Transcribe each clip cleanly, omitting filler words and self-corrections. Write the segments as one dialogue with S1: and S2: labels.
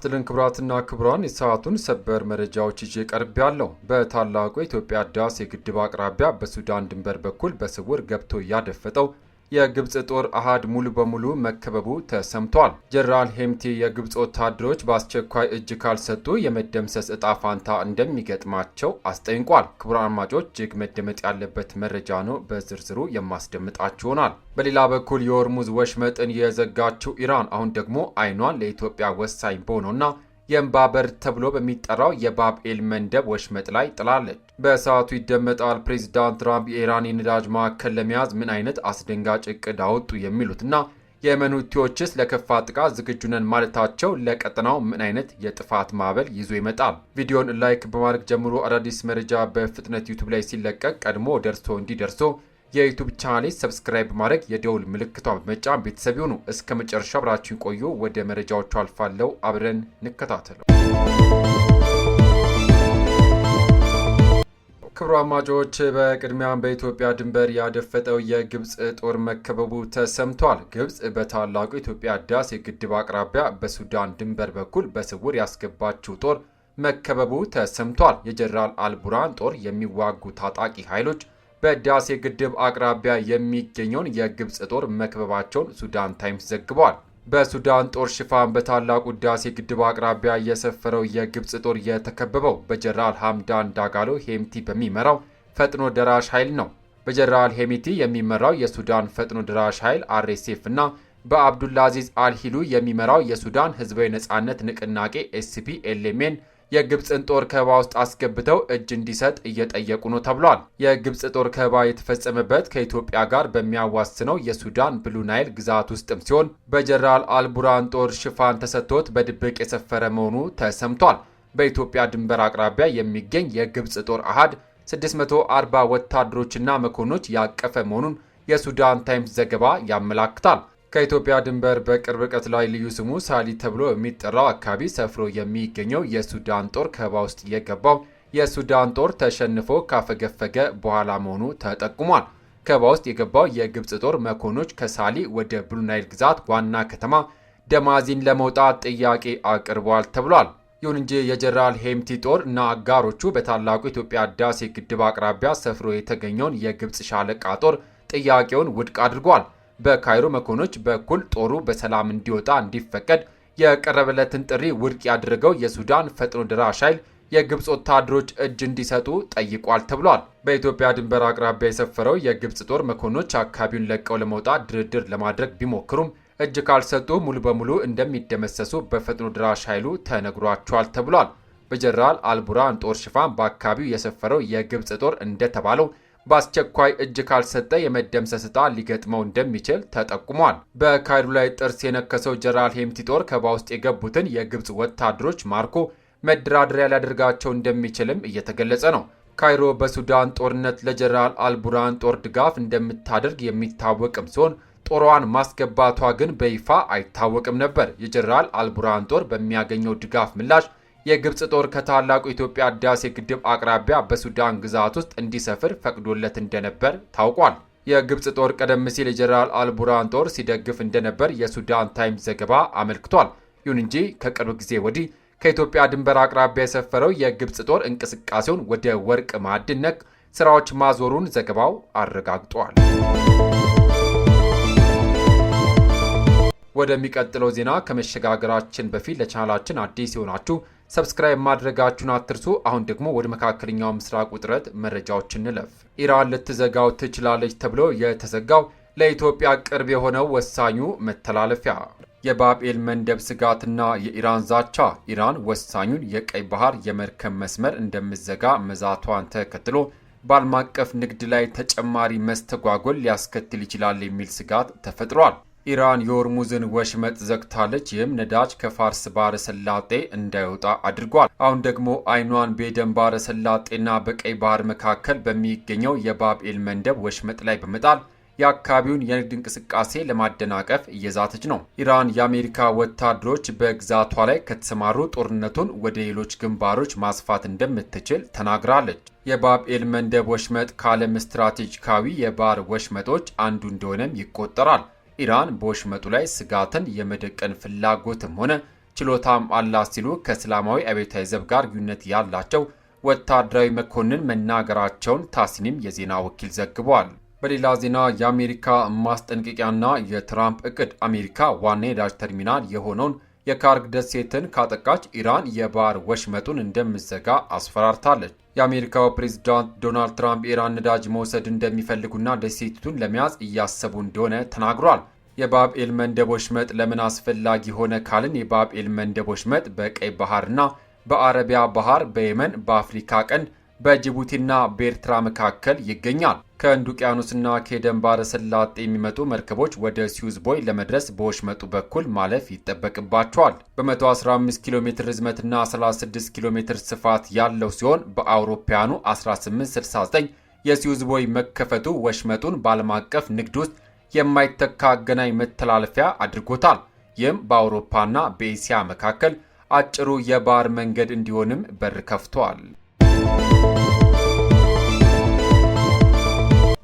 S1: ይስጥልን ክቡራትና ክቡራን የሰዓቱን ሰበር መረጃዎች ይዤ ቀርቤያለሁ። በታላቁ የኢትዮጵያ ህዳሴ ግድብ አቅራቢያ በሱዳን ድንበር በኩል በስውር ገብቶ ያደፈጠው የግብጽ ጦር አሃድ ሙሉ በሙሉ መከበቡ ተሰምቷል። ጀነራል ሄምቲ የግብጽ ወታደሮች በአስቸኳይ እጅ ካልሰጡ የመደምሰስ እጣ ፋንታ እንደሚገጥማቸው አስጠንቋል። ክቡራን አድማጮች እጅግ መደመጥ ያለበት መረጃ ነው፣ በዝርዝሩ የማስደምጣችሁ ይሆናል። በሌላ በኩል የሆርሙዝ ወሽመጥን የዘጋችው ኢራን አሁን ደግሞ አይኗን ለኢትዮጵያ ወሳኝ በሆነውና የእንባ በር ተብሎ በሚጠራው የባብኤል መንደብ ወሽመጥ ላይ ጥላለች። በሰዓቱ ይደመጣል። ፕሬዚዳንት ትራምፕ የኢራን የነዳጅ ማዕከል ለመያዝ ምን አይነት አስደንጋጭ እቅድ አወጡ የሚሉትና የየመን ሁቲዎችስ ለከፋ ጥቃት ዝግጁ ነን ማለታቸው ለቀጠናው ምን አይነት የጥፋት ማዕበል ይዞ ይመጣል? ቪዲዮን ላይክ በማድረግ ጀምሮ አዳዲስ መረጃ በፍጥነት ዩቱብ ላይ ሲለቀቅ ቀድሞ እንዲደርሶ የዩቱብ ቻናሌ ሰብስክራይብ በማድረግ የደውል ምልክቷን በመጫን ቤተሰብ ይሁኑ። እስከ መጨረሻ አብራችሁ ቆዩ። ወደ መረጃዎቹ አልፋለሁ፣ አብረን እንከታተለው። ክቡራን አድማጮች በቅድሚያም በኢትዮጵያ ድንበር ያደፈጠው የግብጽ ጦር መከበቡ ተሰምቷል። ግብጽ በታላቁ የኢትዮጵያ ህዳሴ ግድብ አቅራቢያ በሱዳን ድንበር በኩል በስውር ያስገባችው ጦር መከበቡ ተሰምቷል። የጀነራል አልቡርሃን ጦር የሚዋጉ ታጣቂ ኃይሎች በህዳሴ ግድብ አቅራቢያ የሚገኘውን የግብጽ ጦር መክበባቸውን ሱዳን ታይምስ ዘግቧል። በሱዳን ጦር ሽፋን በታላቁ ህዳሴ ግድብ አቅራቢያ የሰፈረው የግብጽ ጦር የተከበበው በጀነራል ሐምዳን ዳጋሎ ሄምቲ በሚመራው ፈጥኖ ደራሽ ኃይል ነው። በጀነራል ሄምቲ የሚመራው የሱዳን ፈጥኖ ደራሽ ኃይል አርኤስኤፍ እና በአብዱልአዚዝ አልሂሉ የሚመራው የሱዳን ህዝባዊ ነጻነት ንቅናቄ ኤስፒኤልኤምን የግብጽን ጦር ከበባ ውስጥ አስገብተው እጅ እንዲሰጥ እየጠየቁ ነው ተብሏል። የግብጽ ጦር ከበባ የተፈጸመበት ከኢትዮጵያ ጋር በሚያዋስነው የሱዳን ብሉ ናይል ግዛት ውስጥም ሲሆን በጀነራል አልቡርሃን ጦር ሽፋን ተሰጥቶት በድብቅ የሰፈረ መሆኑ ተሰምቷል። በኢትዮጵያ ድንበር አቅራቢያ የሚገኝ የግብጽ ጦር አሃድ 640 ወታደሮችና መኮንኖች ያቀፈ መሆኑን የሱዳን ታይምስ ዘገባ ያመላክታል። ከኢትዮጵያ ድንበር በቅርብ ርቀት ላይ ልዩ ስሙ ሳሊ ተብሎ የሚጠራው አካባቢ ሰፍሮ የሚገኘው የሱዳን ጦር ከበባ ውስጥ የገባው የሱዳን ጦር ተሸንፎ ካፈገፈገ በኋላ መሆኑ ተጠቁሟል። ከበባ ውስጥ የገባው የግብጽ ጦር መኮንኖች ከሳሊ ወደ ብሉ ናይል ግዛት ዋና ከተማ ደማዚን ለመውጣት ጥያቄ አቅርበዋል ተብሏል። ይሁን እንጂ የጀነራል ሄምቲ ጦር እና አጋሮቹ በታላቁ የኢትዮጵያ ህዳሴ ግድብ አቅራቢያ ሰፍሮ የተገኘውን የግብጽ ሻለቃ ጦር ጥያቄውን ውድቅ አድርጓል። በካይሮ መኮንኖች በኩል ጦሩ በሰላም እንዲወጣ እንዲፈቀድ የቀረበለትን ጥሪ ውድቅ ያደረገው የሱዳን ፈጥኖ ደራሽ ኃይል የግብጽ ወታደሮች እጅ እንዲሰጡ ጠይቋል ተብሏል። በኢትዮጵያ ድንበር አቅራቢያ የሰፈረው የግብጽ ጦር መኮንኖች አካባቢውን ለቀው ለመውጣት ድርድር ለማድረግ ቢሞክሩም እጅ ካልሰጡ ሙሉ በሙሉ እንደሚደመሰሱ በፈጥኖ ደራሽ ኃይሉ ተነግሯቸዋል ተብሏል። በጀነራል አልቡርሃን ጦር ሽፋን በአካባቢው የሰፈረው የግብጽ ጦር እንደተባለው በአስቸኳይ እጅ ካልሰጠ የመደምሰስ ዕጣ ሊገጥመው እንደሚችል ተጠቁሟል። በካይሮ ላይ ጥርስ የነከሰው ጀነራል ሄምቲ ጦር ከበባ ውስጥ የገቡትን የግብጽ ወታደሮች ማርኮ መደራደሪያ ሊያደርጋቸው እንደሚችልም እየተገለጸ ነው። ካይሮ በሱዳን ጦርነት ለጀነራል አልቡርሃን ጦር ድጋፍ እንደምታደርግ የሚታወቅም ሲሆን ጦሯን ማስገባቷ ግን በይፋ አይታወቅም ነበር። የጀነራል አልቡርሃን ጦር በሚያገኘው ድጋፍ ምላሽ የግብጽ ጦር ከታላቁ የኢትዮጵያ ህዳሴ ግድብ አቅራቢያ በሱዳን ግዛት ውስጥ እንዲሰፍር ፈቅዶለት እንደነበር ታውቋል። የግብጽ ጦር ቀደም ሲል የጀነራል አልቡርሃን ጦር ሲደግፍ እንደነበር የሱዳን ታይምስ ዘገባ አመልክቷል። ይሁን እንጂ ከቅርብ ጊዜ ወዲህ ከኢትዮጵያ ድንበር አቅራቢያ የሰፈረው የግብጽ ጦር እንቅስቃሴውን ወደ ወርቅ ማዕድን ነክ ስራዎች ማዞሩን ዘገባው አረጋግጧል። ወደሚቀጥለው ዜና ከመሸጋገራችን በፊት ለቻናላችን አዲስ የሆናችሁ ሰብስክራይብ ማድረጋችሁን አትርሱ። አሁን ደግሞ ወደ መካከለኛው ምስራቅ ውጥረት መረጃዎች እንለፍ። ኢራን ልትዘጋው ትችላለች ተብሎ የተዘጋው ለኢትዮጵያ ቅርብ የሆነው ወሳኙ መተላለፊያ የባብኤል መንደብ ስጋትና የኢራን ዛቻ። ኢራን ወሳኙን የቀይ ባህር የመርከብ መስመር እንደምትዘጋ መዛቷን ተከትሎ በዓለም አቀፍ ንግድ ላይ ተጨማሪ መስተጓጎል ሊያስከትል ይችላል የሚል ስጋት ተፈጥሯል። ኢራን የሆርሙዝን ወሽመጥ ዘግታለች። ይህም ነዳጅ ከፋርስ ባህረ ሰላጤ እንዳይወጣ አድርጓል። አሁን ደግሞ አይኗን በኤደን ባህረ ሰላጤና በቀይ ባህር መካከል በሚገኘው የባብኤል መንደብ ወሽመጥ ላይ በመጣል የአካባቢውን የንግድ እንቅስቃሴ ለማደናቀፍ እየዛተች ነው። ኢራን የአሜሪካ ወታደሮች በግዛቷ ላይ ከተሰማሩ ጦርነቱን ወደ ሌሎች ግንባሮች ማስፋት እንደምትችል ተናግራለች። የባብኤል መንደብ ወሽመጥ ከዓለም ስትራቴጂካዊ የባህር ወሽመጦች አንዱ እንደሆነም ይቆጠራል። ኢራን በወሽመጡ ላይ ስጋትን የመደቀን ፍላጎትም ሆነ ችሎታም አላት ሲሉ ከእስላማዊ አብዮታዊ ዘብ ጋር ግንኙነት ያላቸው ወታደራዊ መኮንን መናገራቸውን ታስኒም የዜና ወኪል ዘግቧል። በሌላ ዜና የአሜሪካ ማስጠንቀቂያና የትራምፕ እቅድ። አሜሪካ ዋና የነዳጅ ተርሚናል የሆነውን የካርግ ደሴትን ካጠቃች ኢራን የባህር ወሽመጡን እንደምትዘጋ አስፈራርታለች። የአሜሪካው ፕሬዝዳንት ዶናልድ ትራምፕ የኢራን ነዳጅ መውሰድ እንደሚፈልጉና ደሴቲቱን ለመያዝ እያሰቡ እንደሆነ ተናግሯል። የባብኤል መንደብ ወሽመጥ ለምን አስፈላጊ ሆነ ካልን የባብኤል መንደብ ወሽመጥ በቀይ ባህርና በአረቢያ ባህር፣ በየመን፣ በአፍሪካ ቀንድ፣ በጅቡቲና በኤርትራ መካከል ይገኛል። ከህንድ ውቅያኖስና ከኤደን ባህረ ሰላጤ የሚመጡ መርከቦች ወደ ስዊዝ ቦይ ለመድረስ በወሽመጡ በኩል ማለፍ ይጠበቅባቸዋል። በ115 ኪሎ ሜትር ርዝመትና 36 ኪሎ ሜትር ስፋት ያለው ሲሆን በአውሮፓውያኑ 1869 የስዊዝ ቦይ መከፈቱ ወሽመጡን በዓለም አቀፍ ንግድ ውስጥ የማይተካ አገናኝ መተላለፊያ አድርጎታል። ይህም በአውሮፓና በኤስያ መካከል አጭሩ የባህር መንገድ እንዲሆንም በር ከፍቷል።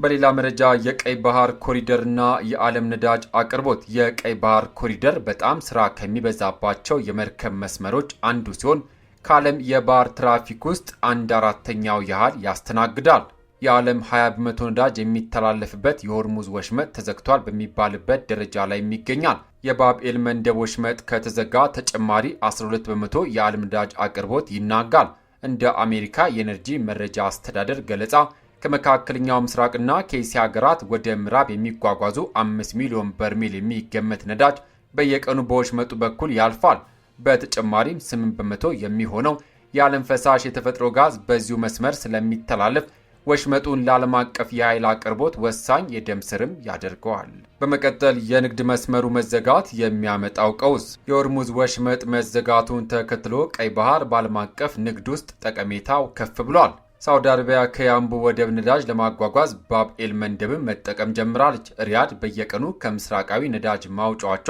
S1: በሌላ መረጃ የቀይ ባህር ኮሪደርና የዓለም ነዳጅ አቅርቦት። የቀይ ባህር ኮሪደር በጣም ስራ ከሚበዛባቸው የመርከብ መስመሮች አንዱ ሲሆን ከዓለም የባህር ትራፊክ ውስጥ 1/4ኛው ያህል ያስተናግዳል። የዓለም 20 በመቶ ነዳጅ የሚተላለፍበት የሆርሙዝ ወሽመጥ ተዘግቷል በሚባልበት ደረጃ ላይ ይገኛል። የባብኤል መንደብ ወሽመጥ ከተዘጋ ተጨማሪ 12 በመቶ የዓለም ነዳጅ አቅርቦት ይናጋል። እንደ አሜሪካ የኤነርጂ መረጃ አስተዳደር ገለጻ ከመካከለኛው ምስራቅና ከእስያ ሀገራት ወደ ምዕራብ የሚጓጓዙ 5 ሚሊዮን በርሜል የሚገመት ነዳጅ በየቀኑ በወሽመጡ በኩል ያልፋል። በተጨማሪም 8 በመቶ የሚሆነው የዓለም ፈሳሽ የተፈጥሮ ጋዝ በዚሁ መስመር ስለሚተላለፍ ወሽመጡን ለዓለም አቀፍ የኃይል አቅርቦት ወሳኝ የደም ስርም ያደርገዋል። በመቀጠል የንግድ መስመሩ መዘጋት የሚያመጣው ቀውስ። የሆርሙዝ ወሽመጥ መዘጋቱን ተከትሎ ቀይ ባህር በዓለም አቀፍ ንግድ ውስጥ ጠቀሜታው ከፍ ብሏል። ሳውዲ አረቢያ ከያምቡ ወደብ ነዳጅ ለማጓጓዝ ባብኤል መንደብን መጠቀም ጀምራለች። ሪያድ በየቀኑ ከምስራቃዊ ነዳጅ ማውጫዎቿ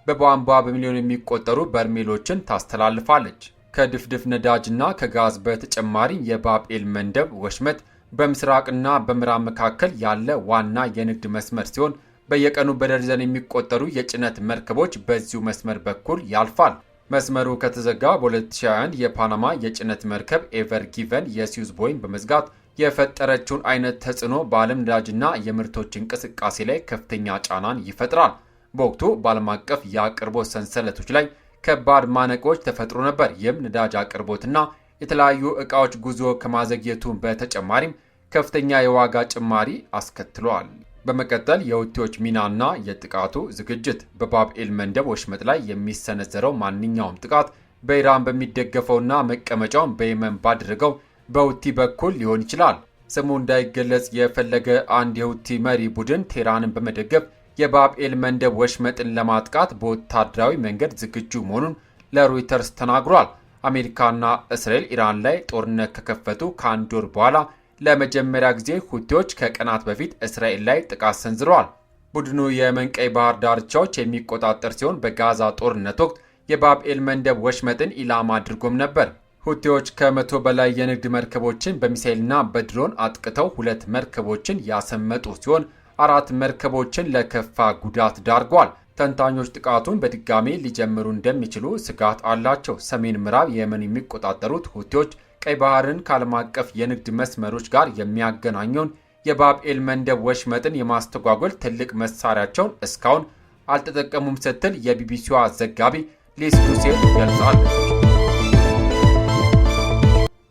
S1: በቧንቧ በሚሊዮን የሚቆጠሩ በርሜሎችን ታስተላልፋለች። ከድፍድፍ ነዳጅና ከጋዝ በተጨማሪ የባብኤል መንደብ ወሽመጥ በምስራቅና በምዕራብ መካከል ያለ ዋና የንግድ መስመር ሲሆን በየቀኑ በደርዘን የሚቆጠሩ የጭነት መርከቦች በዚሁ መስመር በኩል ያልፋል። መስመሩ ከተዘጋ በ2021 የፓናማ የጭነት መርከብ ኤቨር ጊቨን የስዊዝ ቦይን በመዝጋት የፈጠረችውን አይነት ተጽዕኖ በዓለም ነዳጅና የምርቶች እንቅስቃሴ ላይ ከፍተኛ ጫናን ይፈጥራል። በወቅቱ በዓለም አቀፍ የአቅርቦት ሰንሰለቶች ላይ ከባድ ማነቆች ተፈጥሮ ነበር። ይህም ነዳጅ አቅርቦትና የተለያዩ ዕቃዎች ጉዞ ከማዘግየቱ በተጨማሪም ከፍተኛ የዋጋ ጭማሪ አስከትሏል። በመቀጠል የሁቲዎች ሚናና የጥቃቱ ዝግጅት። በባብኤል መንደብ ወሽመጥ ላይ የሚሰነዘረው ማንኛውም ጥቃት በኢራን በሚደገፈውና መቀመጫውን በየመን ባደረገው በሁቲ በኩል ሊሆን ይችላል። ስሙ እንዳይገለጽ የፈለገ አንድ የሁቲ መሪ ቡድን ቴህራንን በመደገፍ የባብኤል መንደብ ወሽመጥን ለማጥቃት በወታደራዊ መንገድ ዝግጁ መሆኑን ለሮይተርስ ተናግሯል። አሜሪካና እስራኤል ኢራን ላይ ጦርነት ከከፈቱ ከአንድ ወር በኋላ ለመጀመሪያ ጊዜ ሁቲዎች ከቀናት በፊት እስራኤል ላይ ጥቃት ሰንዝረዋል። ቡድኑ የየመን ቀይ ባህር ዳርቻዎች የሚቆጣጠር ሲሆን በጋዛ ጦርነት ወቅት የባብኤል መንደብ ወሽመጥን ኢላማ አድርጎም ነበር። ሁቲዎች ከ100 በላይ የንግድ መርከቦችን በሚሳኤልና በድሮን አጥቅተው 2 መርከቦችን ያሰመጡ ሲሆን 4 መርከቦችን ለከፋ ጉዳት ዳርጓል። ተንታኞች ጥቃቱን በድጋሜ ሊጀምሩ እንደሚችሉ ስጋት አላቸው። ሰሜን ምዕራብ የመን የሚቆጣጠሩት ሁቲዎች ቀይ ባህርን ከዓለም አቀፍ የንግድ መስመሮች ጋር የሚያገናኘውን የባብኤል መንደብ ወሽመጥን የማስተጓጎል ትልቅ መሳሪያቸውን እስካሁን አልተጠቀሙም ስትል የቢቢሲዋ ዘጋቢ ሊስ ዱሴል ገልጻለች።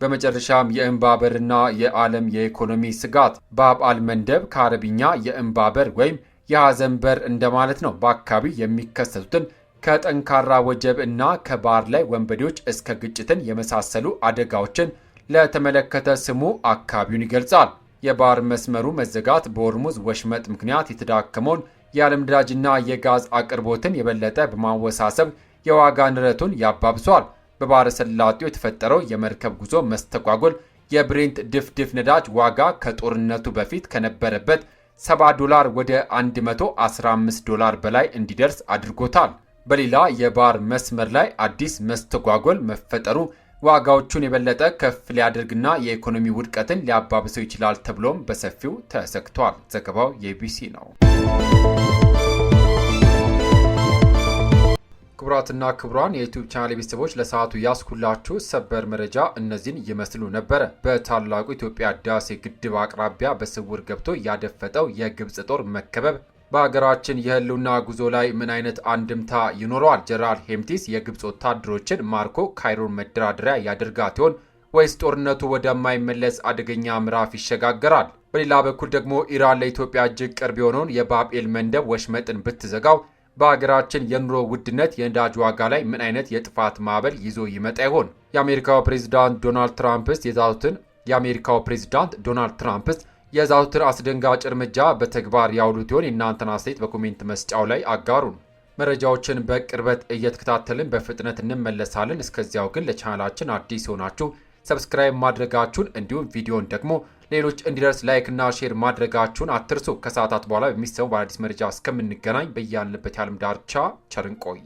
S1: በመጨረሻም የእምባበርና የዓለም የኢኮኖሚ ስጋት። ባብአል መንደብ ከአረብኛ የእምባበር ወይም የሐዘን በር እንደማለት ነው። በአካባቢው የሚከሰቱትን ከጠንካራ ወጀብ እና ከባህር ላይ ወንበዴዎች እስከ ግጭትን የመሳሰሉ አደጋዎችን ለተመለከተ ስሙ አካባቢውን ይገልጻል። የባህር መስመሩ መዘጋት በሆርሙዝ ወሽመጥ ምክንያት የተዳከመውን የዓለም ነዳጅና የጋዝ አቅርቦትን የበለጠ በማወሳሰብ የዋጋ ንረቱን ያባብሷል። በባህረ ሰላጤው የተፈጠረው የመርከብ ጉዞ መስተጓጎል የብሬንት ድፍድፍ ነዳጅ ዋጋ ከጦርነቱ በፊት ከነበረበት $70 ወደ $115 በላይ እንዲደርስ አድርጎታል። በሌላ የባህር መስመር ላይ አዲስ መስተጓጎል መፈጠሩ ዋጋዎቹን የበለጠ ከፍ ሊያደርግና የኢኮኖሚ ውድቀትን ሊያባብሰው ይችላል ተብሎም በሰፊው ተሰግቷል። ዘገባው የቢቢሲ ነው። ክቡራትና ክቡራን የዩቲዩብ ቻናል ቤተሰቦች ለሰዓቱ ያስኩላችሁ ሰበር መረጃ እነዚህን ይመስሉ ነበረ። በታላቁ ኢትዮጵያ ህዳሴ ግድብ አቅራቢያ በስውር ገብቶ ያደፈጠው የግብጽ ጦር መከበብ በሀገራችን የህልውና ጉዞ ላይ ምን አይነት አንድምታ ይኖረዋል? ጀነራል ሄምቲስ የግብጽ ወታደሮችን ማርኮ ካይሮን መደራደሪያ ያደርጋት ይሆን ወይስ ጦርነቱ ወደማይመለስ አደገኛ ምዕራፍ ይሸጋገራል? በሌላ በኩል ደግሞ ኢራን ለኢትዮጵያ እጅግ ቅርብ የሆነውን የባብኤል መንደብ ወሽመጥን ብትዘጋው በሀገራችን የኑሮ ውድነት የነዳጅ ዋጋ ላይ ምን አይነት የጥፋት ማዕበል ይዞ ይመጣ ይሆን? የአሜሪካው ፕሬዝዳንት ዶናልድ ትራምፕስ የዛቱትን አስደንጋጭ እርምጃ በተግባር ያውሉት ይሆን? የእናንተን አስተያየት በኮሜንት መስጫው ላይ አጋሩን። መረጃዎችን በቅርበት እየተከታተልን በፍጥነት እንመለሳለን። እስከዚያው ግን ለቻናላችን አዲስ ሆናችሁ ሰብስክራይብ ማድረጋችሁን እንዲሁም ቪዲዮን ደግሞ ሌሎች እንዲደርስ ላይክና ሼር ማድረጋችሁን አትርሱ። ከሰዓታት በኋላ በሚሰሙ በአዲስ መረጃ እስከምንገናኝ በያልንበት የዓለም ዳርቻ ቸር እንቆይ።